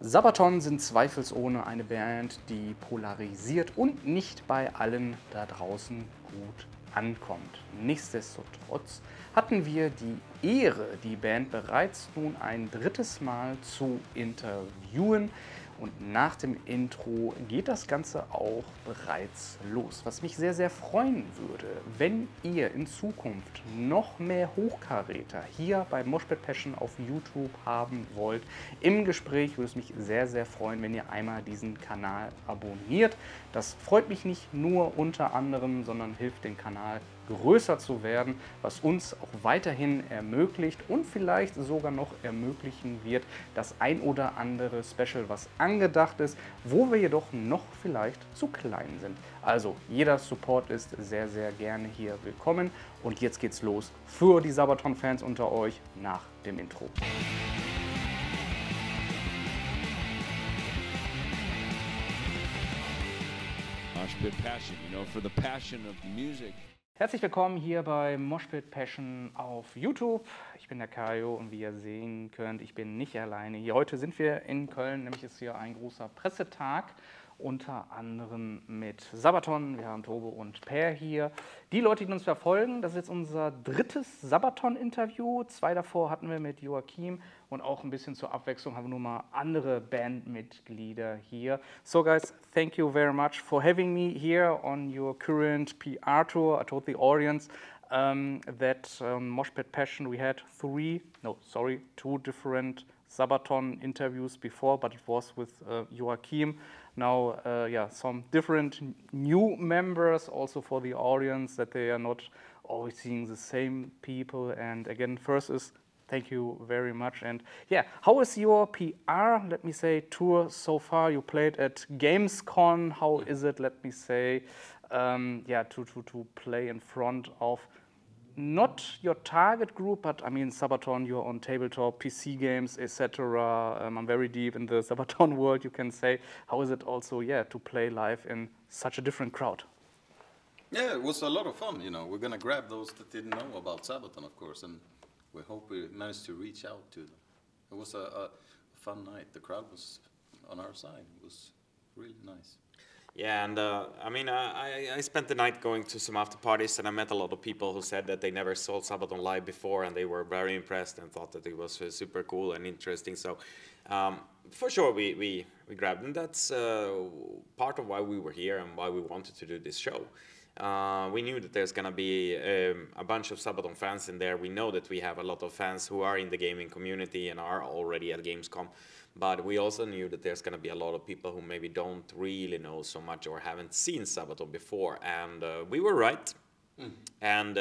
Sabaton sind zweifelsohne eine Band, die polarisiert und nicht bei allen da draußen gut ankommt. Nichtsdestotrotz hatten wir die Ehre, die Band bereits nun ein drittes Mal zu interviewen. Und nach dem Intro geht das Ganze auch bereits los. Was mich sehr, sehr freuen würde, wenn ihr in Zukunft noch mehr Hochkaräter hier bei moshpitpassion auf YouTube haben wollt. Im Gespräch würde es mich sehr, sehr freuen, wenn ihr einmal diesen Kanal abonniert. Das freut mich nicht nur unter anderem, sondern hilft den Kanal größer zu werden, was uns auch weiterhin ermöglicht und vielleicht sogar noch ermöglichen wird, das ein oder andere Special, was angedacht ist, wo wir jedoch noch vielleicht zu klein sind. Also jeder Support ist sehr, sehr gerne hier willkommen und jetzt geht's los für die Sabaton-Fans unter euch nach dem Intro. Moshpit-passion, you know, for the passion of the music. Herzlich willkommen hier bei Moshpit-Passion auf YouTube. Ich bin der Kajo und wie ihr sehen könnt, ich bin nicht alleine hier. Heute sind wir in Köln, nämlich ist hier ein großer Pressetag, unter anderem mit Sabaton. Wir haben Tobe und Per hier. Die Leute, die uns verfolgen, das ist jetzt unser drittes Sabaton-Interview. 2 davor hatten wir mit Joachim und auch ein bisschen zur Abwechslung haben wir nur mal andere Bandmitglieder hier. So guys, thank you very much for having me here on your current PR tour. I told the audience that Moshpit-Passion we had 2 different Sabaton interviews before, but it was with Joachim. Now, some different new members also for the audience, that they are not always seeing the same people. And again, first is thank you very much. And yeah, how is your PR, let me say, tour so far? You played at Gamescom. How is it, let me say, to play in front of not your target group, but I mean Sabaton, you're on tabletop, PC games, etc. I'm very deep in the Sabaton world, you can say. How is it also, to play live in such a different crowd? Yeah, it was a lot of fun, you know. We're going to grab those that didn't know about Sabaton, of course, and we hope we managed to reach out to them. It was a fun night. The crowd was on our side. It was really nice. Yeah, and I mean, I spent the night going to some after parties, and I met a lot of people who said that they never saw Sabaton live before, and they were very impressed and thought that it was super cool and interesting. So, for sure, we grabbed, and that's part of why we were here and why we wanted to do this show. We knew that there's going to be a bunch of Sabaton fans in there. We know that we have a lot of fans who are in the gaming community and are already at Gamescom. But we also knew that there's going to be a lot of people who maybe don't really know so much or haven't seen Sabaton before. And we were right. And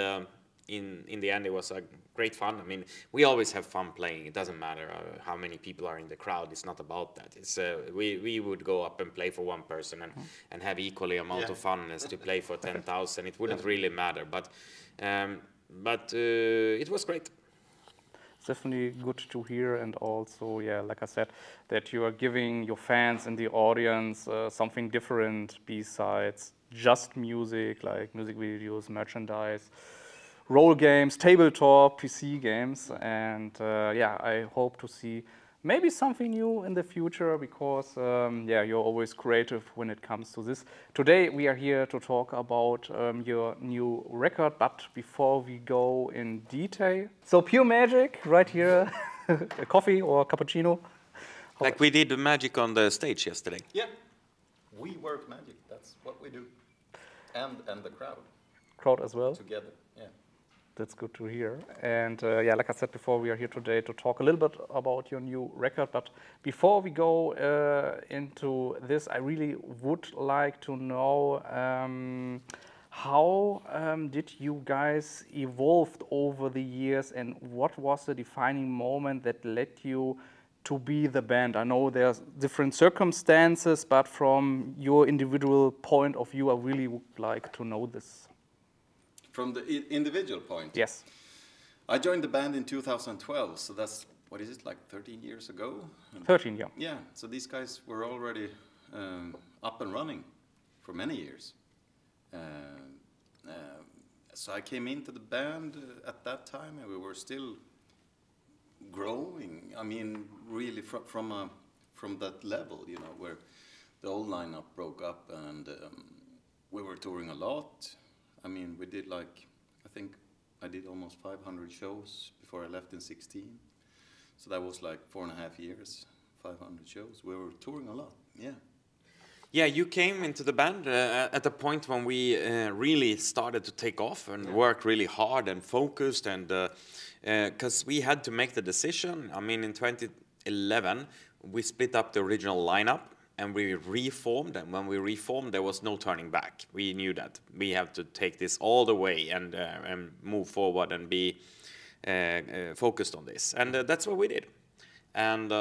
in the end, it was a great fun. I mean, we always have fun playing. It doesn't matter how many people are in the crowd. It's not about that. It's we would go up and play for one person and have equally amount of fun as to play for 10,000. It wouldn't really matter. But it was great. Definitely good to hear, and also, like I said, that you are giving your fans and the audience something different besides just music, like music videos, merchandise, role games, tabletop, PC games, and I hope to see maybe something new in the future, because you're always creative when it comes to this. Today we are here to talk about your new record, but before we go in detail, so pure magic right here, a coffee or a cappuccino. Like we did the magic on the stage yesterday. Yeah, we work magic. That's what we do, and the crowd. Crowd as well. Together, yeah. That's good to hear. And like I said before, we are here today to talk a little bit about your new record. But before we go into this, I really would like to know how did you guys evolve over the years, and what was the defining moment that led you to be the band? I know there's different circumstances, but from your individual point of view, I really would like to know this. From the individual point? Yes. I joined the band in 2012, so that's, what is it, like 13 years ago? 13, yeah. Yeah, so these guys were already up and running for many years. So I came into the band at that time, and we were still growing. I mean, really from a from that level, you know, where the old lineup broke up and we were touring a lot. I mean, we did like, I think I did almost 500 shows before I left in 16. So that was like 4.5 years, 500 shows. We were touring a lot, yeah. Yeah, you came into the band at a point when we really started to take off and work really hard and focused, and because we had to make the decision. I mean, in 2011, we split up the original lineup and we reformed, and when we reformed, there was no turning back. We knew that we have to take this all the way and move forward and be focused on this, and that's what we did. And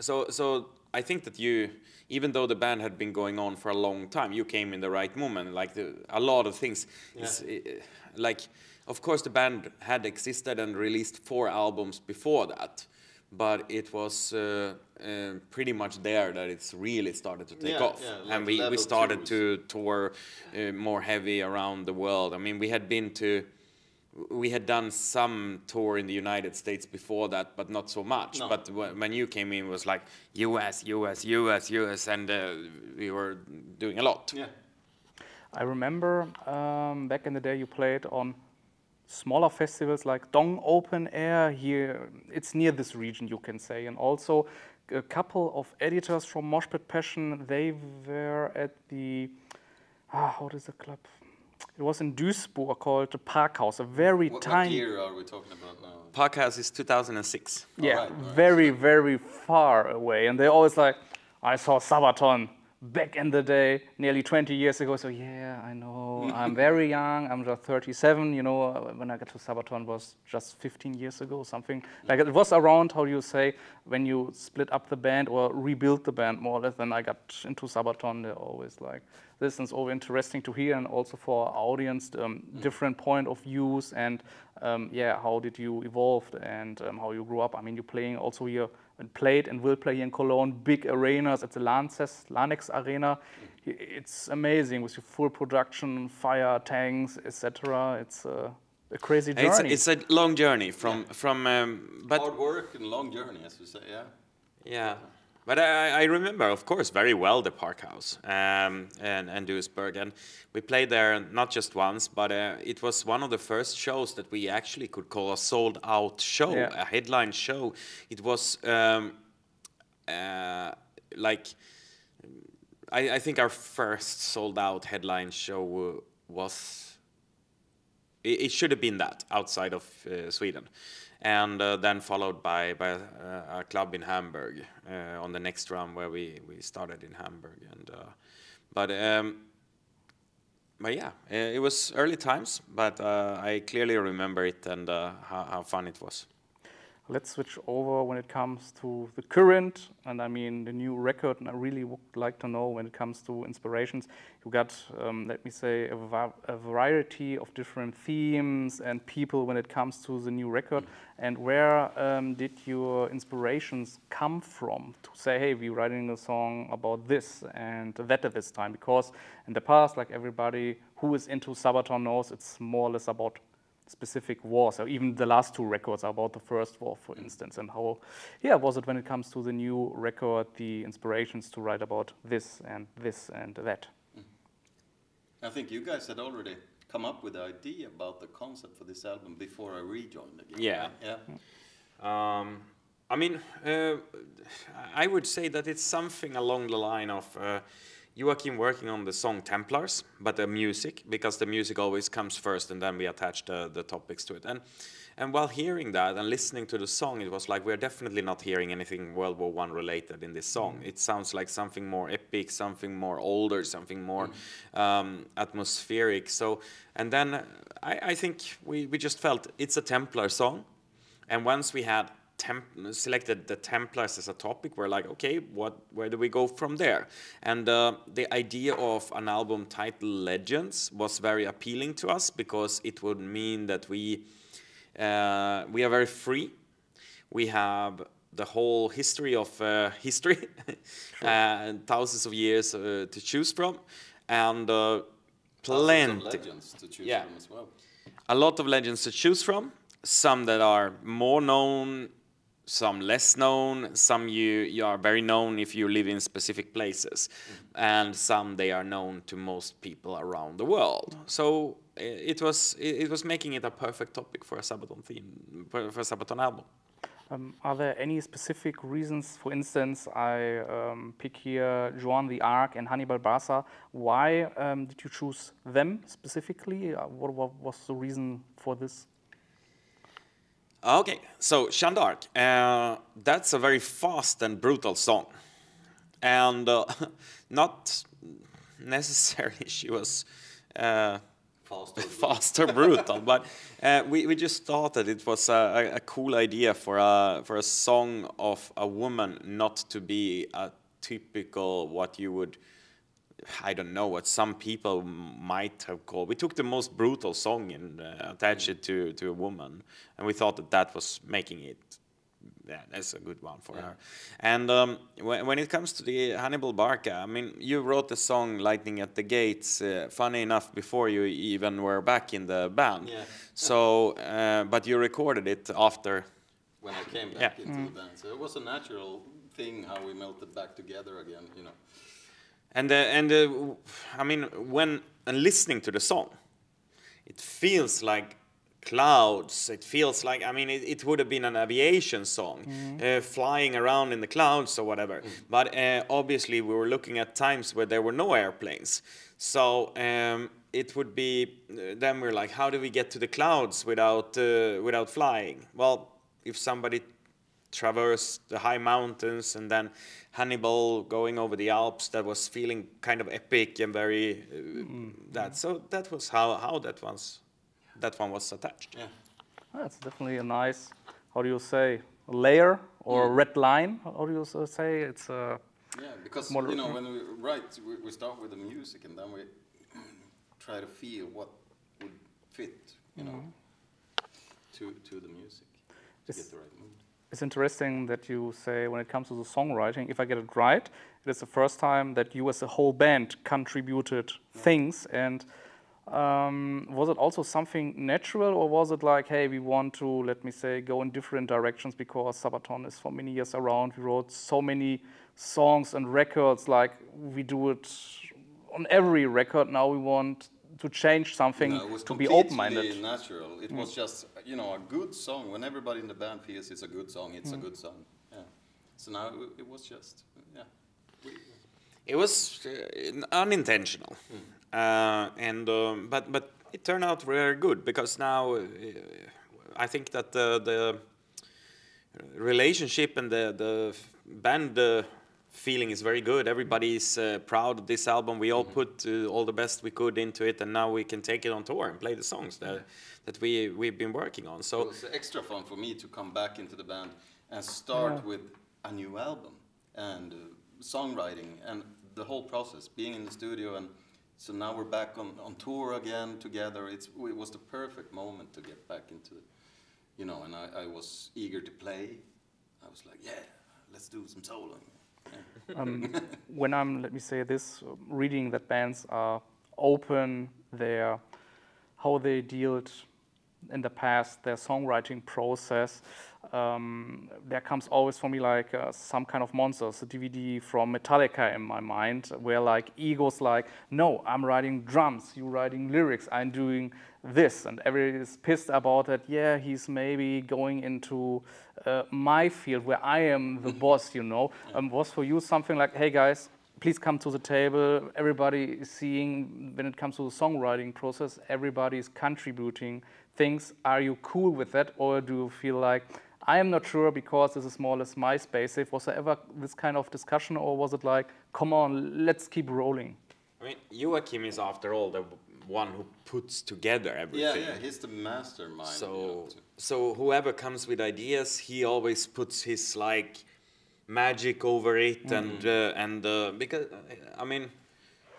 so I think that you, even though the band had been going on for a long time, you came in the right moment. Like a lot of things, like of course the band had existed and released 4 albums before that, but it was pretty much there that it's really started to take off. Like, and we started to tour more heavy around the world. I mean, we had done some tour in the United States before that, but not so much. No. But when you came in, it was like US, and we were doing a lot. Yeah. I remember back in the day you played on smaller festivals like Dong Open Air here. It's near this region, you can say. And also a couple of editors from Moshpit Passion, they were at the, what is the club? It was in Duisburg called the Parkhaus, a very tiny... What year are we talking about now? Parkhaus is 2006. Yeah, right. Very, very far away. And they always like, I saw Sabaton back in the day, nearly 20 years ago. So yeah, I know, I'm very young, I'm just 37. You know, when I got to Sabaton was just 15 years ago, something. Like it was around, how do you say, when you split up the band or rebuild the band more or less. Then I got into Sabaton, they're always like, this is always interesting to hear, and also for our audience, different point of views, and yeah, how did you evolve and how you grew up. I mean, you're playing also here, and played and will play here in Cologne, big arenas at the Lanex Arena. It's amazing with your full production, fire, tanks, etc. It's a crazy journey. It's a long journey from but hard work and long journey, as you say, yeah. Yeah. But I remember, of course, very well the Parkhaus and Duisburg, and we played there not just once, but it was one of the first shows that we actually could call a sold-out show, a headline show. It was like, I think our first sold-out headline show was, it should have been that, outside of Sweden. And then followed by a club in Hamburg on the next run where we started in Hamburg. And but yeah, it was early times, but I clearly remember it and how fun it was. Let's switch over when it comes to the current, and I mean the new record, and I really would like to know when it comes to inspirations. You got, let me say, a variety of different themes and people when it comes to the new record, and where did your inspirations come from to say, hey, we're writing a song about this and that at this time? Because in the past, like everybody who is into Sabaton knows, it's more or less about specific wars, or even the last 2 records are about the first war, for instance, and how, yeah, was it when it comes to the new record, the inspirations to write about this and that? I think you guys had already come up with the idea about the concept for this album before I rejoined again. Yeah. Right? Yeah. I mean, I would say that it's something along the line of Joachim working on the song Templars, but the music, because the music always comes first and then we attach the topics to it. And while hearing that and listening to the song, it was like, we're definitely not hearing anything World War I related in this song. It sounds like something more epic, something more older, something more atmospheric. So, and then I think we just felt it's a Templar song. And once we had selected the Templars as a topic, we're like, okay, where do we go from there? And the idea of an album titled Legends was very appealing to us, because it would mean that we are very free. We have the whole history of history, and thousands of years to choose from, and plenty. Thousands of legends to choose from as well. A lot of legends to choose from. Some that are more known some less known, some you are very known if you live in specific places, and some they are known to most people around the world. So it was making it a perfect topic for a Sabaton theme, for a Sabaton album. Are there any specific reasons? For instance, I pick here Joan the Arc and Hannibal Barca. Why did you choose them specifically? What was the reason for this? Okay, so Jeanne d'Arc, that's a very fast and brutal song. And not necessarily she was fast or brutal, but we just thought that it was a cool idea for a song of a woman not to be a typical, what you would, I don't know, what some people might have called. We took the most brutal song and attached it to a woman, and we thought that was making it. Yeah, that's a good one for her. And when it comes to the Hannibal Barca, I mean, you wrote the song "Lightning at the Gates." Funny enough, before you even were back in the band. Yeah. So, but you recorded it after. When I came back into the band, so it was a natural thing how we melted back together again, you know. And I mean, when listening to the song, it feels like clouds. It feels like, I mean, it would have been an aviation song, flying around in the clouds or whatever. But obviously, we were looking at times where there were no airplanes. So it would be, then we're like, how do we get to the clouds without flying? Well, if somebody traversed the high mountains and then Hannibal going over the Alps, that was feeling kind of epic and very so that was how that one was attached. Yeah, that's definitely a nice, how do you say, layer or red line? How do you say? It's a because you know, when we write, we start with the music and then we try to feel what would fit, you know, to the music to get the right mood. It's interesting that you say when it comes to the songwriting, if I get it right, it is the first time that you as a whole band contributed things. And was it also something natural, or was it like, hey, we want to, let me say, go in different directions because Sabaton is for many years around. We wrote so many songs and records, like we do it on every record. Now we want to change something, to be open-minded. It was completely natural. It was just, you know, a good song. When everybody in the band feels it's a good song, it's a good song. Yeah. So now it was just, it was unintentional, but it turned out very good because now I think that the relationship and the band feeling is very good. Everybody is proud of this album. We all put all the best we could into it, and now we can take it on tour and play the songs that we've been working on. So it was extra fun for me to come back into the band and start with a new album and songwriting and the whole process, being in the studio. And so now we're back on tour again together. It was the perfect moment to get back into it, you know. And I was eager to play. I was like, yeah, let's do some soloing. When I'm, let me say this, reading that bands are open, how they dealt in the past, their songwriting process, there comes always for me like some kind of monsters, a DVD from Metallica in my mind, where like egos like, no, I'm writing drums, you're writing lyrics, I'm doing this, and everybody is pissed about it. Yeah, he's maybe going into my field where I am the boss, you know. Was for you something like, hey guys, please come to the table, everybody is seeing, when it comes to the songwriting process, everybody is contributing things. Are you cool with that, or do you feel like, I am not sure because this is more or less my space? Was there ever this kind of discussion, or was it like, come on, let's keep rolling? I mean, Joachim is after all the one who puts together everything. Yeah, he's the mastermind. So whoever comes with ideas, he always puts his like magic over it, and because I mean,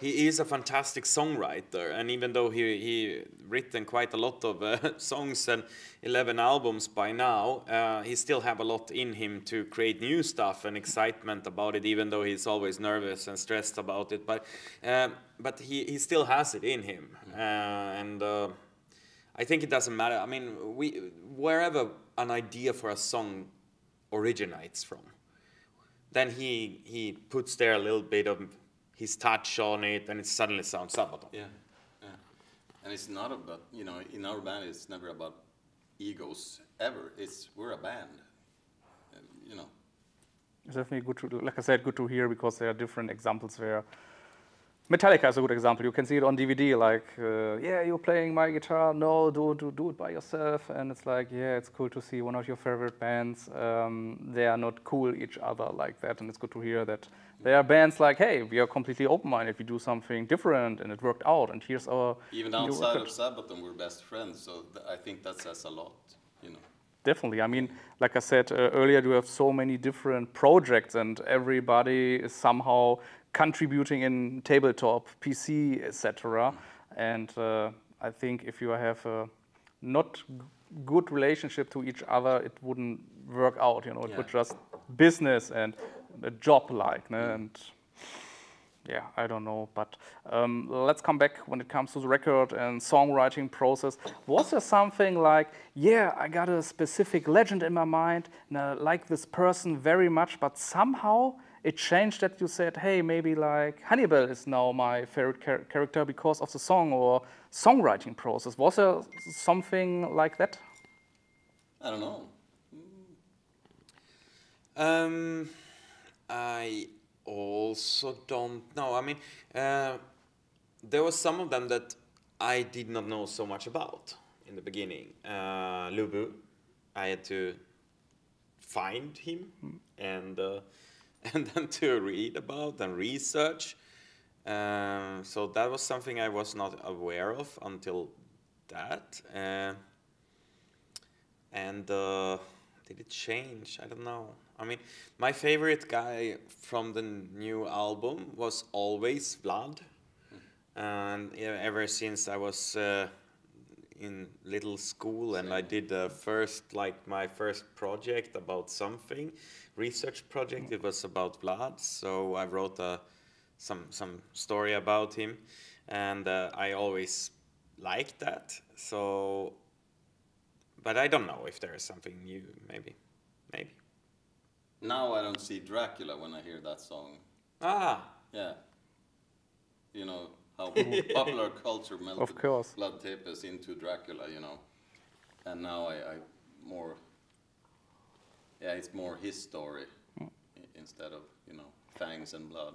he is a fantastic songwriter, and even though he written quite a lot of songs and 11 albums by now, he still have a lot in him to create new stuff and excitement about it, even though he's always nervous and stressed about it. But he still has it in him, and I think it doesn't matter. I mean, wherever an idea for a song originates from. Then he puts there a little bit of his touch on it, and it suddenly sounds Sabaton. Yeah, yeah. And it's not about, you know, in our band, it's never about egos ever. We're a band, you know. It's definitely good to, like I said, good to hear, because there are different examples where Metallica is a good example. You can see it on DVD, like, yeah, you're playing my guitar, no, do it by yourself. And it's like, yeah, it's cool to see one of your favorite bands, they are not cool each other like that. And it's good to hear that there are bands like, hey, we are completely open-minded, we do something different, and it worked out, and here's our even outside of Sabaton, we're best friends, so I think that says a lot, you know. Definitely. I mean, like I said earlier, you have so many different projects, and everybody is somehow contributing in tabletop, PC, etc. And I think if you have a not good relationship to each other, it wouldn't work out. You know, it would just business and a job like, and yeah, I don't know. But let's come back when it comes to the record and songwriting process. Was there something like, yeah, I got a specific legend in my mind, and I like this person very much, but somehow it changed that you said, hey, maybe like Hannibal is now my favorite character because of the song or songwriting process. Was there something like that? I don't know. I also don't know. I mean, there was some of them that I did not know so much about in the beginning. Lubu, I had to find him and then to read about and research. So that was something I was not aware of until that. Did it change? I don't know. I mean, my favorite guy from the new album was always Vlad. And yeah, ever since I was in little school and I did my first project about something, research project, it was about Vlad. So I wrote some story about him, and I always liked that. So, but I don't know if there is something new, maybe. Now I don't see Dracula when I hear that song. Ah. Yeah. You know, how popular culture melted Vlad Tepes into Dracula, you know. And now I more, yeah, it's more his story instead of, you know, fangs and blood.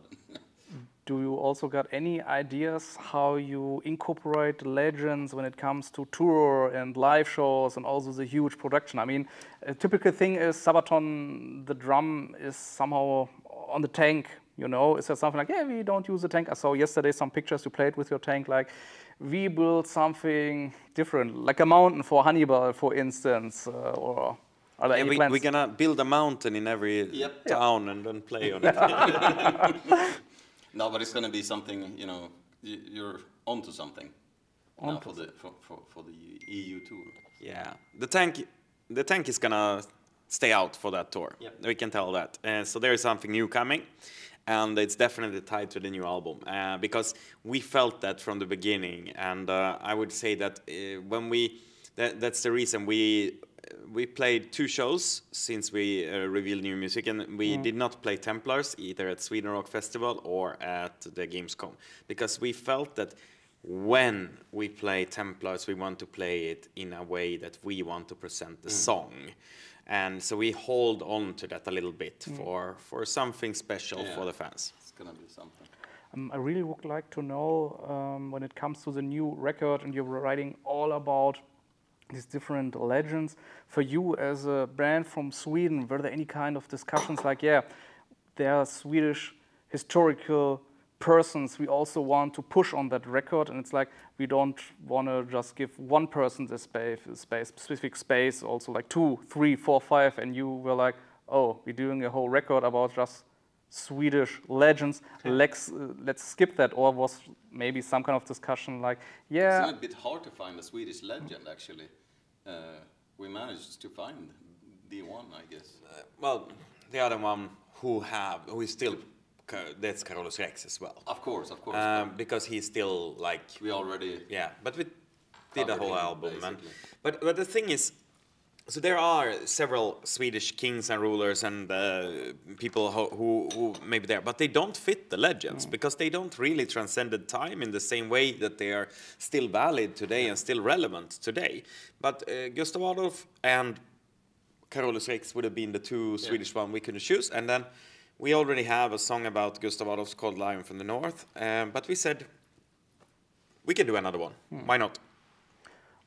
Do you also got any ideas how you incorporate legends when it comes to tour and live shows and also the huge production? I mean, a typical thing is Sabaton, the drum is somehow on the tank, you know? Is there something like, yeah, we don't use the tank? I saw yesterday some pictures you played with your tank, like, we built something different, like a mountain for Hannibal, for instance, or are there any plans? We're gonna build a mountain in every town and then play on it. No, but it's going to be something, you know, you're onto something now for the EU tour. Yeah, the tank is gonna stay out for that tour. Yep. We can tell that. So there is something new coming, and it's definitely tied to the new album because we felt that from the beginning, and I would say that that's the reason we played 2 shows since we revealed new music, and we did not play Templars either at Sweden Rock Festival or at the Gamescom, because we felt that when we play Templars, we want to play it in a way that we want to present the song. And so we hold on to that a little bit for something special for the fans. It's going to be something. I really would like to know when it comes to the new record, and you're writing all about these different legends. For you as a band from Sweden, were there any kind of discussions like, yeah, there are Swedish historical persons we also want to push on that record, and it's like we don't want to just give one person the specific space, also like 2, 3, 4, 5, and you were like, oh, we're doing a whole record about just Swedish legends, let's skip that, or was maybe some kind of discussion like, yeah. It's a bit hard to find a Swedish legend, actually. We managed to find the one, I guess. Well, the other one who is still, that's Carolus Rex as well. Of course. Because he's still like... We already... Yeah, but we did a whole album. But the thing is, So there are several Swedish kings and rulers and people who maybe there, but they don't fit the legends because they don't really transcended time in the same way that they are still valid today and still relevant today. But Gustav Adolf and Carolus Rex would have been the two Swedish ones we could choose, and then we already have a song about Gustav Adolf called Lion from the North, but we said we can do another one. Why not?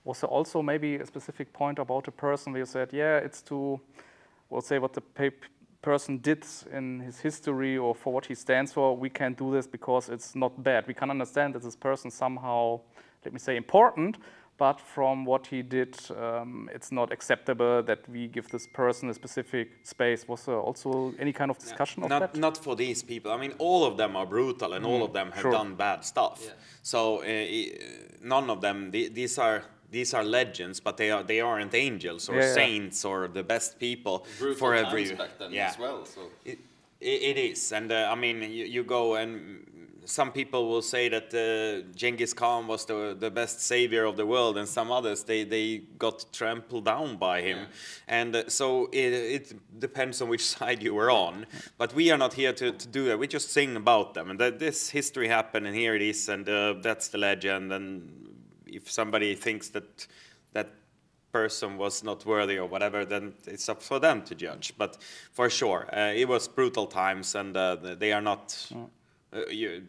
Was there also maybe a specific point about a person where you said, yeah, it's to, we'll say what the person did in his history or for what he stands for, we can't do this because it's not bad. We can understand that this person somehow, let me say, important, but from what he did, it's not acceptable that we give this person a specific space. Was there also any kind of discussion of that? Not for these people. I mean, all of them are brutal and all of them have done bad stuff. Yeah. So none of them, these are legends, but they aren't angels or saints or the best people for every. Back then as well. So it is, and I mean, you go and some people will say that Genghis Khan was the best savior of the world, and some others they got trampled down by him, and so it depends on which side you were on. But we are not here to do that. We just sing about them, and that this history happened, and here it is, and that's the legend. And if somebody thinks that that person was not worthy or whatever, then it's up for them to judge. But for sure, it was brutal times, and they are not. You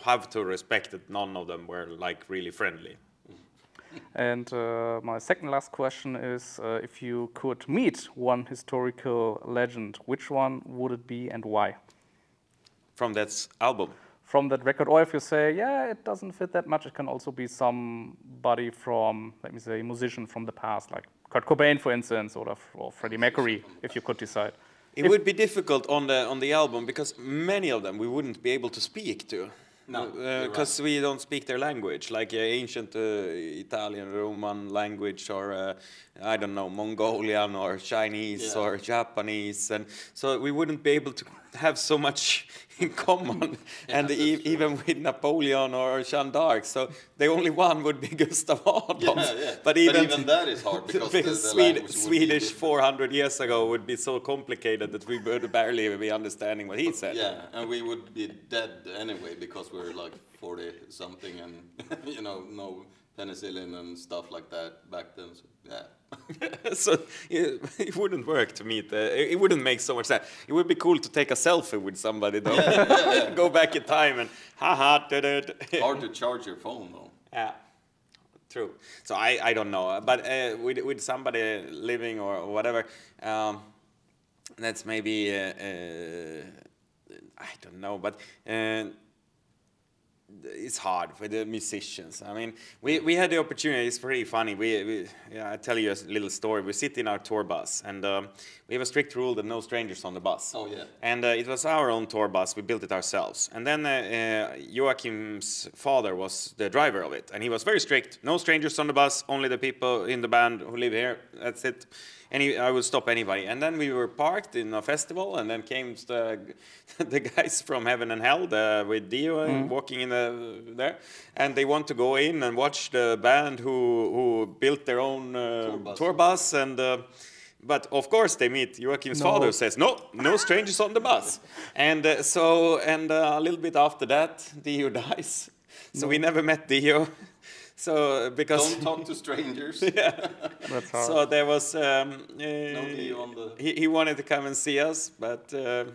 have to respect that none of them were like really friendly. And my second last question is, if you could meet one historical legend, which one would it be and why? From that album? From that record, or if you say, yeah, it doesn't fit that much, it can also be somebody from, let me say, a musician from the past, like Kurt Cobain, for instance, or Freddie Mercury, if you could decide. It would be difficult on the album because many of them we wouldn't be able to speak to. No, because we don't speak their language, like ancient Italian, Roman language, or I don't know, Mongolian or Chinese or Japanese, and so we wouldn't be able to have so much in common. And even with Napoleon or Jeanne d'Arc, so the only one would be Gustav Adolf. But even that is hard because Swedish 400 years ago would be so complicated that we would barely be understanding what he said. Yeah, and we would be dead anyway because we're like 40 something, and you know, no penicillin and stuff like that back then. So, yeah. So it wouldn't work to meet. It wouldn't make so much sense. It would be cool to take a selfie with somebody though. Go back in time and haha. Hard to charge your phone though. Yeah, true. So I don't know, but with somebody living or whatever, that's maybe I don't know, but. It's hard for the musicians. I mean, we had the opportunity. It's pretty funny. I tell you a little story. We sit in our tour bus, and we have a strict rule that no strangers on the bus. Oh yeah. And it was our own tour bus. We built it ourselves. And then Joachim's father was the driver of it, and he was very strict. No strangers on the bus. Only the people in the band who live here. That's it. And I would stop anybody. And then we were parked in a festival, and then came the guys from Heaven and Hell with Dio walking in there, and they want to go in and watch the band who built their own tour bus. And but of course they meet Joachim's father says no strangers on the bus. And a little bit after that, Dio dies. So we never met Dio. So because don't talk to strangers. That's hard. So there was no Dio on the. He wanted to come and see us, but that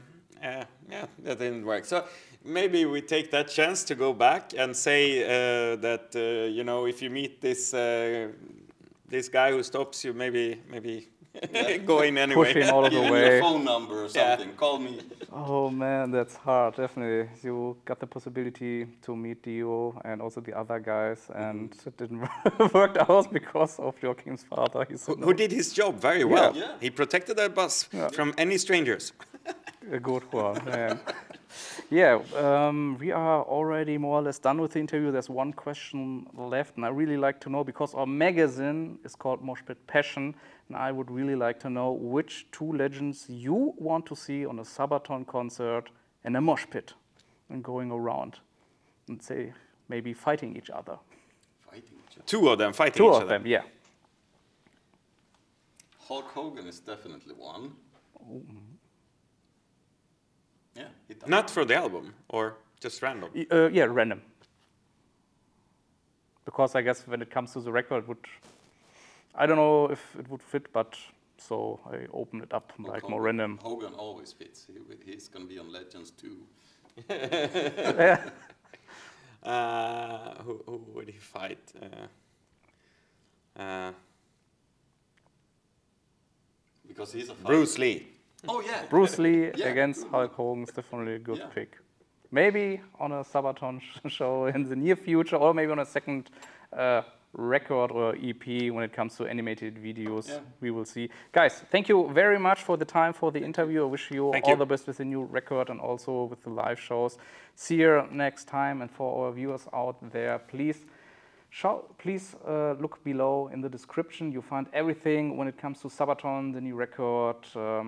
didn't work. So maybe we take that chance to go back and say that you know, if you meet this guy who stops you, maybe go in anyway. Push him all the Give way. me your phone number or something. Call me. Oh man, that's hard. Definitely, you got the possibility to meet Dio and also the other guys, and it didn't work out because of Joachim's father. Who did his job very well. Yeah. He protected that bus from any strangers. A good one, man. Yeah, we are already more or less done with the interview. There's one question left, and I really like to know, because our magazine is called Moshpitpassion, and I would really like to know which two legends you want to see on a Sabaton concert in a mosh pit and going around and say maybe fighting each other. Fighting each other. Two of them fighting Two each of other. them, yeah. Hulk Hogan is definitely one. Yeah. Not for the album, or just random? Yeah, random. Because I guess when it comes to the record, I don't know if it would fit, but so I opened it up Hulk like Hogan, more random. Hogan always fits. He's going to be on Legends too. Who would he fight? Because he's a fighter. Bruce Lee. Oh yeah. Bruce Lee Yeah, against good Hulk one. Hogan is definitely a good Yeah. pick. Maybe on a Sabaton show in the near future, or maybe on a second record or EP when it comes to animated videos. Yeah. We will see. Guys, thank you very much for the time, for the interview. I wish you Thank all you. the best with the new record and also with the live shows. See you next time. And for our viewers out there, please look below in the description. You find everything when it comes to Sabaton, the new record,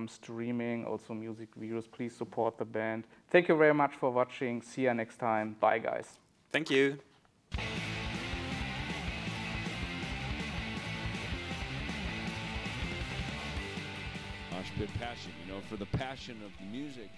streaming, also music videos. Please support the band. Thank you very much for watching. See you next time. Bye, guys. Thank you. Moshpit passion, for the passion of music.